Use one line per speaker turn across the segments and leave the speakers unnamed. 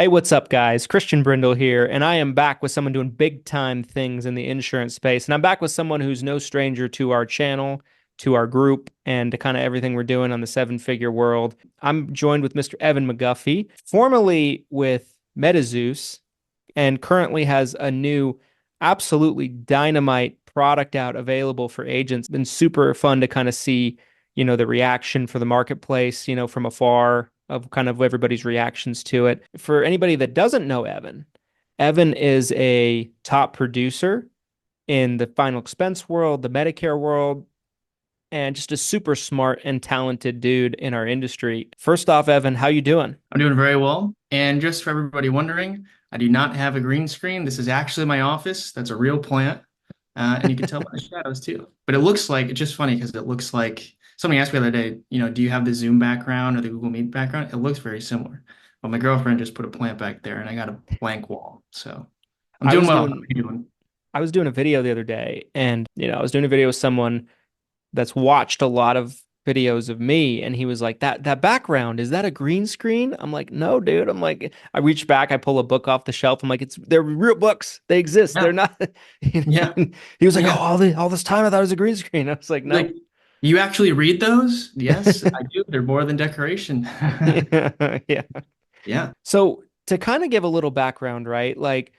Hey, what's up, guys? Christian Brindle here, and I am back with someone doing big time things in the insurance space. And I'm back with someone who's no stranger to our channel, to our group, and to kind of everything we're doing on the seven-figure world. I'm joined with Mr. Evan McGuffy, formerly with Metus, and currently has a new, absolutely dynamite product out available for agents. Been super fun to kind of see, the reaction for the marketplace, from afar of kind of everybody's reactions to it. For anybody that doesn't know Evan, Evan is a top producer in the final expense world, the Medicare world, and just a super smart and talented dude in our industry. First off, Evan, how you doing?
I'm doing very well. And just for everybody wondering, I do not have a green screen. This is actually my office. That's a real plant. And you can tell by the shadows too. But it looks like, it's just funny because it looks like somebody asked me the other day, do you have the Zoom background or the Google Meet background? It looks very similar. But my girlfriend just put a plant back there and I got a blank wall. So I'm
I
doing
was
well. How are
doing
you doing?
I was doing a video the other day, and I was doing a video with someone that's watched a lot of videos of me, and he was like, that background, is that a green screen? I'm like, no, dude. I'm like, I reach back, I pull a book off the shelf. I'm like, they're real books. They exist. They're
Yeah.
not.
Yeah.
He was like, oh,
Yeah.
all this time I thought it was a green screen. I was like, no.
Like, you actually read those? Yes, I do. They're more than decoration.
Yeah. Yeah.
Yeah.
So to kind of give a little background, right? Like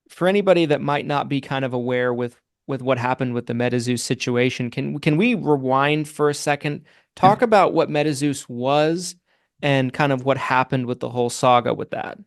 for anybody that might not be kind of aware with what happened with the MetaZeus situation, can we rewind for a second?
Yeah.
Talk about what MetaZeus was and kind of what happened with the whole saga with that.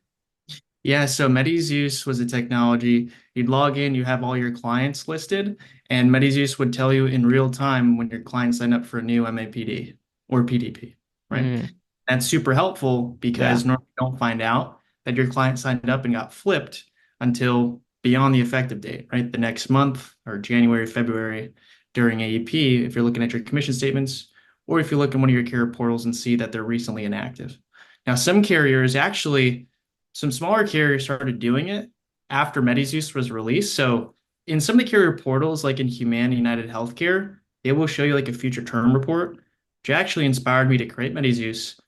Yeah, so Metis was a technology. You'd log in, you have all your clients listed, and Metis would tell you in real time when your client signed up for a new MAPD or PDP, right?
Mm,
That's super helpful
yeah.
because normally you don't find out that your client signed up and got flipped until beyond the effective date, right? The next month or January, February during AEP, if you're looking at your commission statements, or if you look in one of your carrier portals and see that they're recently inactive. Now, some carriers actually some smaller carriers started doing it after Metis was released. So in some of the carrier portals, like in Humana United Healthcare, they will show you like a future term report, which actually inspired me to create Metis,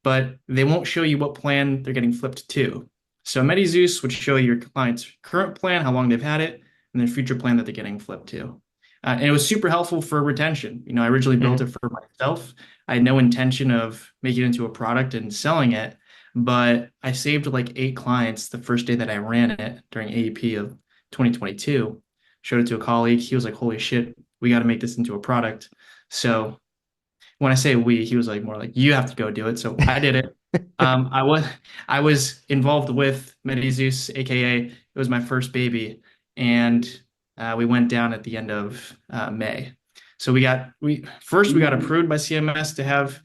but they won't show you what plan they're getting flipped to. So Metis would show you your client's current plan, how long they've had it, and their future plan that they're getting flipped to. And it was super helpful for retention. I originally built it
Mm.
for myself. I had no intention of making it into a product and selling it, but I saved like 8 clients the first day that I ran it during AEP of 2022. Showed it to a colleague. He was like, "Holy shit, we got to make this into a product." So when I say we, he was like more like, "You have to go do it." So I did it. Um, I was I was involved with Medizeus, aka it was my first baby, and we went down at the end of May. So we got approved by CMS to have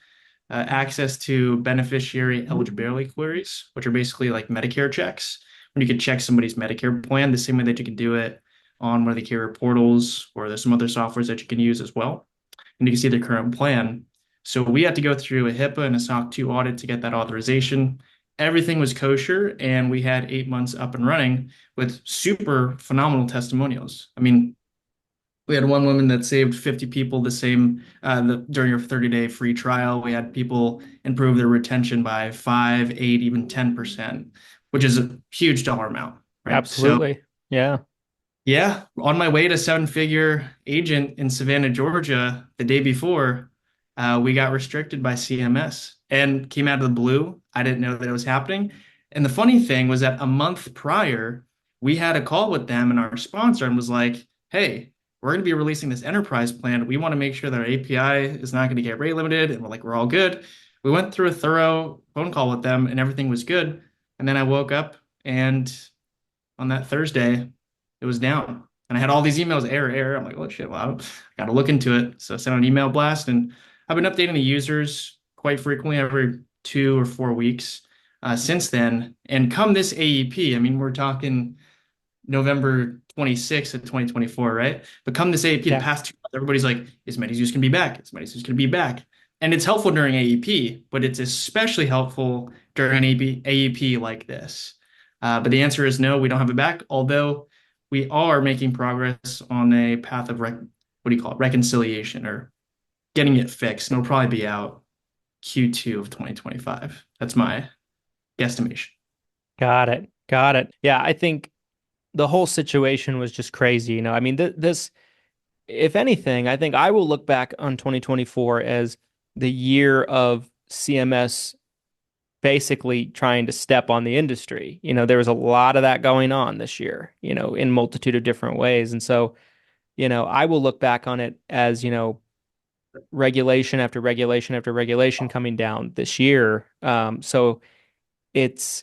access to beneficiary eligibility queries, which are basically like Medicare checks, when you could check somebody's Medicare plan the same way that you can do it on one of the carrier portals, or there's some other softwares that you can use as well. And you can see their current plan. So we had to go through a HIPAA and a SOC 2 audit to get that authorization. Everything was kosher, and we had 8 months up and running with super phenomenal testimonials. I mean, we had one woman that saved 50 people during her 30-day free trial. We had people improve their retention by 5, 8, even 10%, which is a huge dollar amount, right? So
Absolutely. Yeah.
yeah, on my way to seven-figure agent in Savannah, Georgia, the day before, we got restricted by CMS and came out of the blue. I didn't know that it was happening. And the funny thing was that a month prior, we had a call with them and our sponsor and was like, "Hey, we're going to be releasing this enterprise plan. We want to make sure that our API is not going to get rate limited." And we're like, "We're all good." We went through a thorough phone call with them and everything was good. And then I woke up and on that Thursday, it was down. And I had all these emails, error, error. I'm like, "Oh shit, well, I got to look into it." So I sent an email blast, and I've been updating the users quite frequently, every 2 or 4 weeks since then. And come this AEP, I mean, we're talking November 26th of 2024, right? But come this AEP, the
Yeah.
past 2 months, everybody's like, "Is Metis going to be back? Is Metis going to be back?" And it's helpful during AEP, but it's especially helpful during an AEP like this. But the answer is no, we don't have it back, although we are making progress on a path of what do you call it? Reconciliation, or getting it fixed. And it'll probably be out Q2 of 2025. That's my guesstimation.
Got it. Got it. Yeah, I think the whole situation was just crazy. I mean, this, if anything, I think I will look back on 2024 as the year of CMS basically trying to step on the industry. There was a lot of that going on this year, in multitude of different ways. And so, I will look back on it as, regulation after regulation after regulation coming down this year. So it's,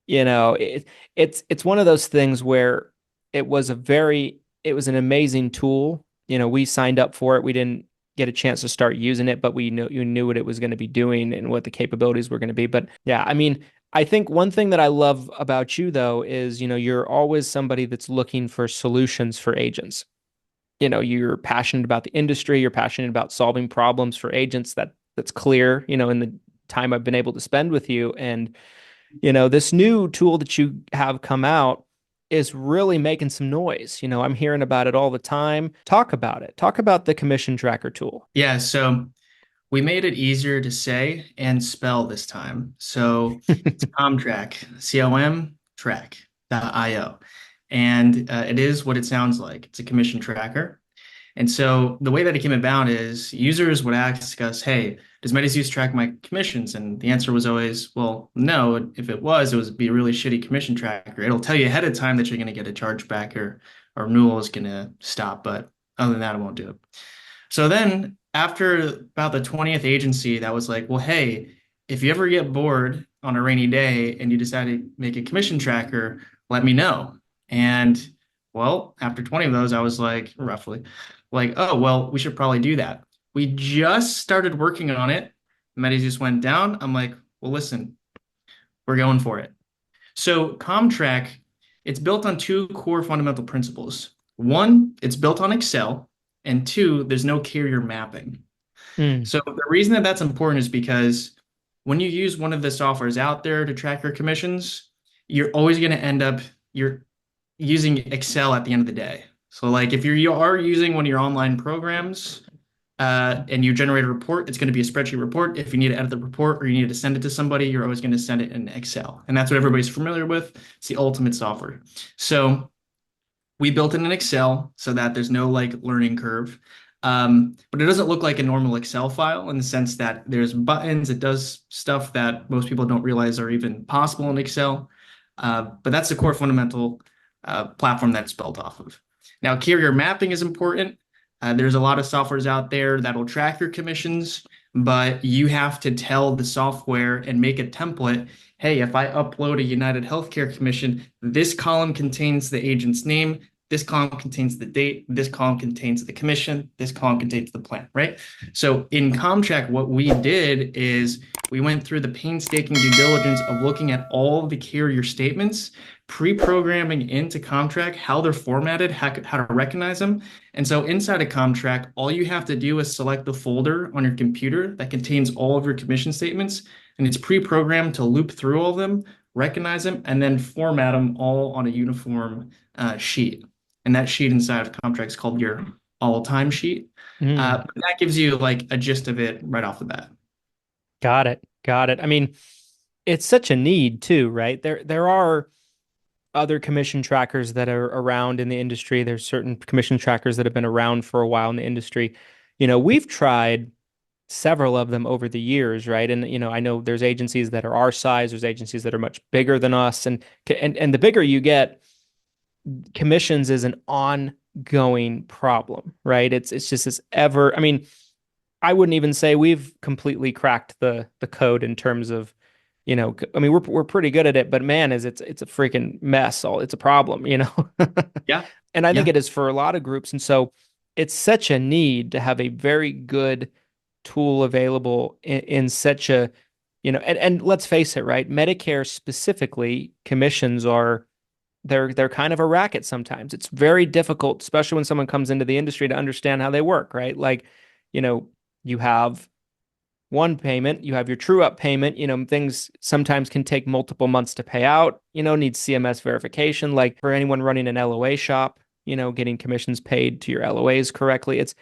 you know, it, it's one of those things where it was an amazing tool. We signed up for it. We didn't get a chance to start using it, but we knew you knew what it was going to be doing and what the capabilities were going to be. But yeah, I mean, I think one thing that I love about you though is, you're always somebody that's looking for solutions for agents. You're passionate about the industry, you're passionate about solving problems for agents. That's clear, in the time I've been able to spend with you. And this new tool that you have come out is really making some noise. I'm hearing about it all the time. Talk about it. Talk about the commission tracker tool.
Yeah, so we made it easier to say and spell this time. So it's ComTrak, ComTrack.io. And it is what it sounds like. It's a commission tracker. And so the way that it came about is users would ask us, hey, does Metus track my commissions? And the answer was always, well, no. If it was, it would be a really shitty commission tracker. It'll tell you ahead of time that you're going to get a chargeback or renewal is going to stop. But other than that, it won't do it. So then after about the 20th agency that was like, well, hey, if you ever get bored on a rainy day and you decide to make a commission tracker, let me know. And well, after 20 of those, I was like, roughly, like, oh, well, we should probably do that. We just started working on it. Metis just went down. I'm like, well, listen, we're going for it. So ComTrak, it's built on two core fundamental principles. One, it's built on Excel, and two, there's no carrier mapping.
Mm.
So the reason that that's important is because when you use one of the softwares out there to track your commissions, you're always going to end up you're using Excel at the end of the day. So like if you are using one of your online programs and you generate a report, it's going to be a spreadsheet report. If you need to edit the report or you need to send it to somebody, you're always going to send it in Excel. And that's what everybody's familiar with. It's the ultimate software. So we built it in Excel so that there's no like learning curve. But it doesn't look like a normal Excel file in the sense that there's buttons. It does stuff that most people don't realize are even possible in Excel. But that's the core fundamental platform that's built off of. Now, carrier mapping is important. There's a lot of softwares out there that will track your commissions, but you have to tell the software and make a template. Hey, if I upload a United Healthcare commission, this column contains the agent's name, this column contains the date, this column contains the commission, this column contains the plan, right? So in ComTrak, what we did is we went through the painstaking due diligence of looking at all of the carrier statements, pre-programming into ComTrak how they're formatted, how to recognize them. And so inside of ComTrak, all you have to do is select the folder on your computer that contains all of your commission statements, and it's pre-programmed to loop through all of them, recognize them, and then format them all on a uniform sheet. And that sheet inside of ComTrak is called your all-time sheet.
Mm.
That gives you like a gist of it right off the bat.
Got it. Got it. I mean, it's such a need too, right? There are other commission trackers that are around in the industry. There's certain commission trackers that have been around for a while in the industry. We've tried several of them over the years, right? And I know there's agencies that are our size, there's agencies that are much bigger than us, and the bigger you get, commissions is an ongoing problem, right? It's just this ever. I mean, I wouldn't even say we've completely cracked the code in terms of, I mean, we're pretty good at it, but man, it's a freaking mess. It's a problem.
Yeah.
And I think
Yeah.
it is for a lot of groups. And so it's such a need to have a very good tool available in such a, and let's face it, right? Medicare specifically, commissions are they're kind of a racket sometimes. It's very difficult, especially when someone comes into the industry, to understand how they work, right? Like, you know, you have one payment, you have your true up payment, things sometimes can take multiple months to pay out, needs CMS verification. Like for anyone running an LOA shop, getting commissions paid to your LOAs correctly. It's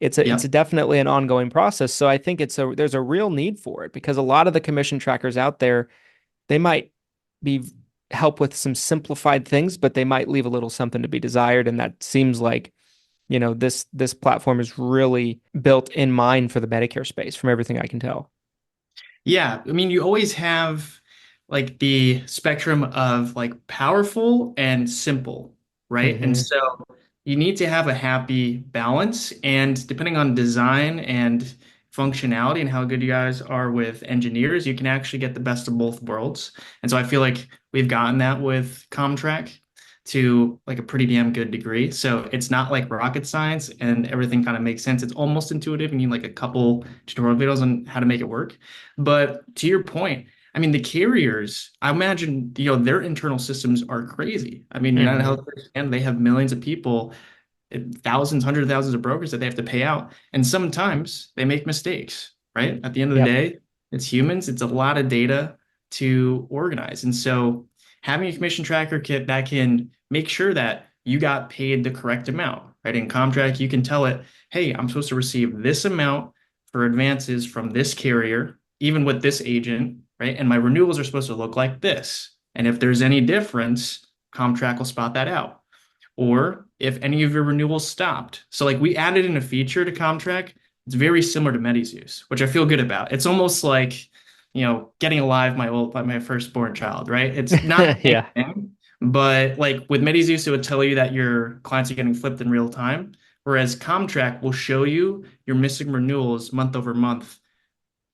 Yep.
definitely an ongoing process. So I think there's a real need for it because a lot of the commission trackers out there, they might be help with some simplified things, but they might leave a little something to be desired. And that seems like, this platform is really built in mind for the Medicare space, from everything I can tell.
Yeah, I mean, you always have like the spectrum of like powerful and simple, right? And
Hmm.
so you need to have a happy balance. And depending on design and functionality and how good you guys are with engineers, you can actually get the best of both worlds. And so I feel like we've gotten that with ComTrak to like a pretty damn good degree. So it's not like rocket science and everything kind of makes sense. It's almost intuitive. You need like a couple tutorial videos on how to make it work. But to your point, I mean, the carriers, I imagine, their internal systems are crazy. I mean, United
Hmm.
Healthcare, and they have millions of people, thousands, hundreds of thousands of brokers that they have to pay out. And sometimes they make mistakes, right? At the end of the
Yep.
day, it's humans, it's a lot of data to organize. And so having a commission tracker kit that can make sure that you got paid the correct amount, right? In ComTrak, you can tell it, hey, I'm supposed to receive this amount for advances from this carrier, even with this agent, right? And my renewals are supposed to look like this. And if there's any difference, ComTrak will spot that out. Or if any of your renewals stopped. So like we added in a feature to ComTrak. It's very similar to Metus, which I feel good about. It's almost like, getting alive my firstborn child, right? It's not the same
Yeah.
thing, but like with Metus, it would tell you that your clients are getting flipped in real time. Whereas ComTrak will show you your missing renewals month over month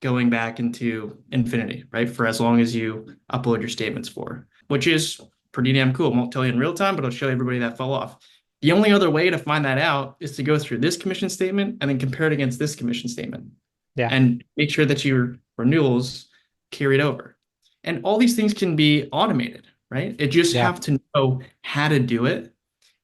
going back into infinity, right? For as long as you upload your statements for, which is pretty damn cool. It won't tell you in real time, but it'll show everybody that fell off. The only other way to find that out is to go through this commission statement and then compare it against this commission statement
Yeah.
and make sure that your renewals carried over. And all these things can be automated, right? It just
Yeah.
have to know how to do it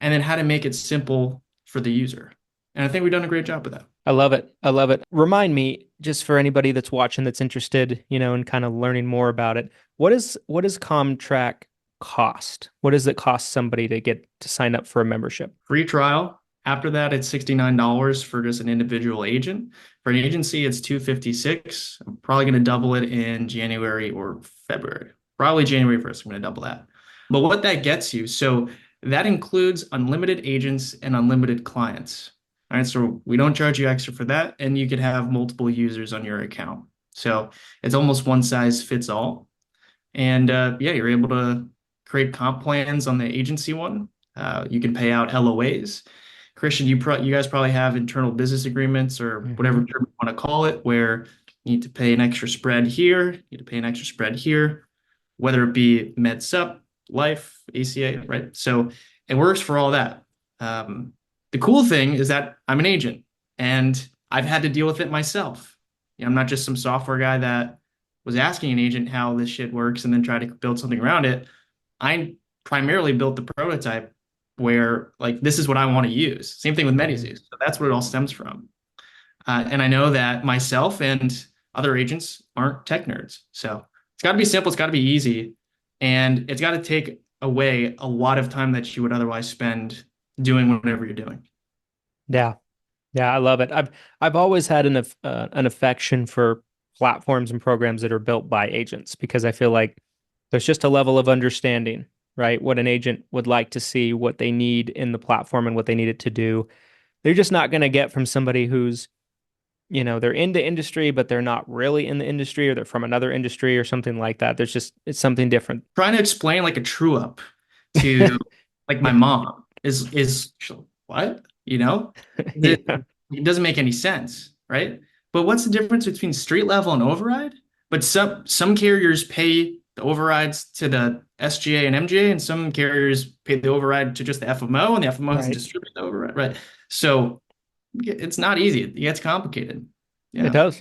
and then how to make it simple for the user. And I think we've done a great job with that.
I love it. I love it. Remind me, just for anybody that's watching that's interested, in kind of learning more about it, what does ComTrak cost? What does it cost somebody to get to sign up for a membership?
Free trial. After that, it's $69 for just an individual agent. For an agency, it's $256. I'm probably going to double it in January or February. Probably January 1st, I'm going to double that. But what that gets you, so that includes unlimited agents and unlimited clients. All right, so we don't charge you extra for that, and you could have multiple users on your account. So it's almost one size fits all. And yeah, you're able to create comp plans on the agency one. You can pay out LOAs. Christian, you guys probably have internal business agreements or whatever
Hmm.
term you want to call it, where you need to pay an extra spread here, you need to pay an extra spread here, whether it be Med Sup, Life, ACA, right? So it works for all that. Um, the cool thing is that I'm an agent and I've had to deal with it myself. I'm not just some software guy that was asking an agent how this shit works and then try to build something around it. I primarily built the prototype where like this is what I want to use. Same thing with
Hmm.
MediZoo. So that's where it all stems from. And I know that myself and other agents aren't tech nerds. So it's got to be simple. It's got to be easy. And it's got to take away a lot of time that you would otherwise spend doing whatever you're doing.
Yeah. Yeah, I love it. I've always had an affection for platforms and programs that are built by agents because I feel like there's just a level of understanding, right? What an agent would like to see, what they need in the platform and what they need it to do. They're just not going to get from somebody who's, they're into industry, but they're not really in the industry or they're from another industry or something like that. It's something different.
Trying to explain like a true up to like my mom is what? It,
Yeah.
it doesn't make any sense, right? But what's the difference between street level and override? But some carriers pay the overrides to the SGA and MGA, and some carriers pay the override to just the FMO, and the FMO has to
Right.
distribute the override, right? So it's not easy. It gets complicated.
It
Yeah.
does.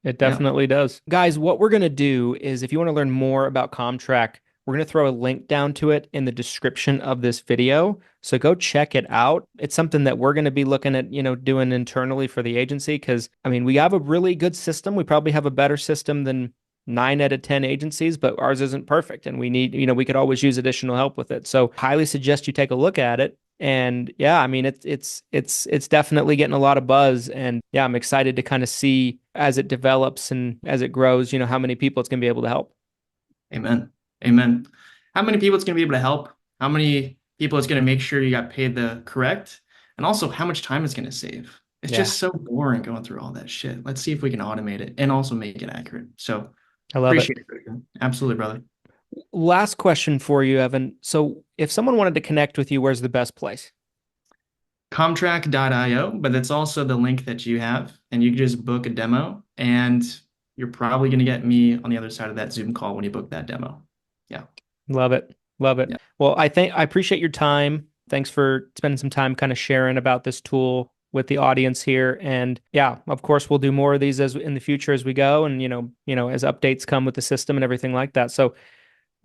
It
Yeah.
definitely does. Guys, what we're going to do is if you want to learn more about ComTrak, we're going to throw a link down to it in the description of this video. So go check it out. It's something that we're going to be looking at, doing internally for the agency because, I mean, we have a really good system. We probably have a better system than 9 out of 10 agencies, but ours isn't perfect. And we need, we could always use additional help with it. So highly suggest you take a look at it. And yeah, I mean it's definitely getting a lot of buzz and yeah, I'm excited to kind of see as it develops and as it grows, how many people it's going to be able to help.
Amen. Amen. How many people it's going to be able to help? How many people it's going to make sure you got paid the correct? And also how much time it's going to save. It's
Yeah,
just so boring going through all that shit. Let's see if we can automate it and also make it accurate. So
I love it.
appreciate it, Christian. Absolutely, brother.
Last question for you, Evan. So if someone wanted to connect with you, where's the best place?
ComTrak.io, but that's also the link that you have, and you can just book a demo, and you're probably going to get me on the other side of that Zoom call when you book that demo. Yeah.
Love it. Love it.
Yeah.
Well, I appreciate your time. Thanks for spending some time kind of sharing about this tool with the audience here. And yeah, of course, we'll do more of these as in the future as we go, and as updates come with the system and everything like that. So,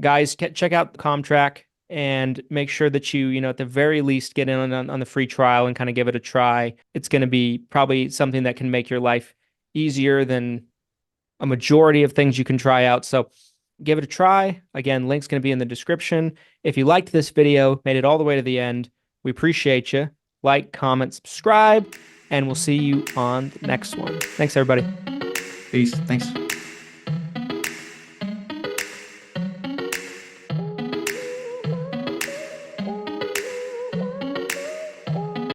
guys, check out ComTrak and make sure that you at the very least get in on the free trial and kind of give it a try. It's going to be probably something that can make your life easier than a majority of things you can try out. So give it a try. Again, link's going to be in the description. If you liked this video, made it all the way to the end, we appreciate you. Like, comment, subscribe, and we'll see you on the next one. Thanks, everybody.
Peace. Thanks.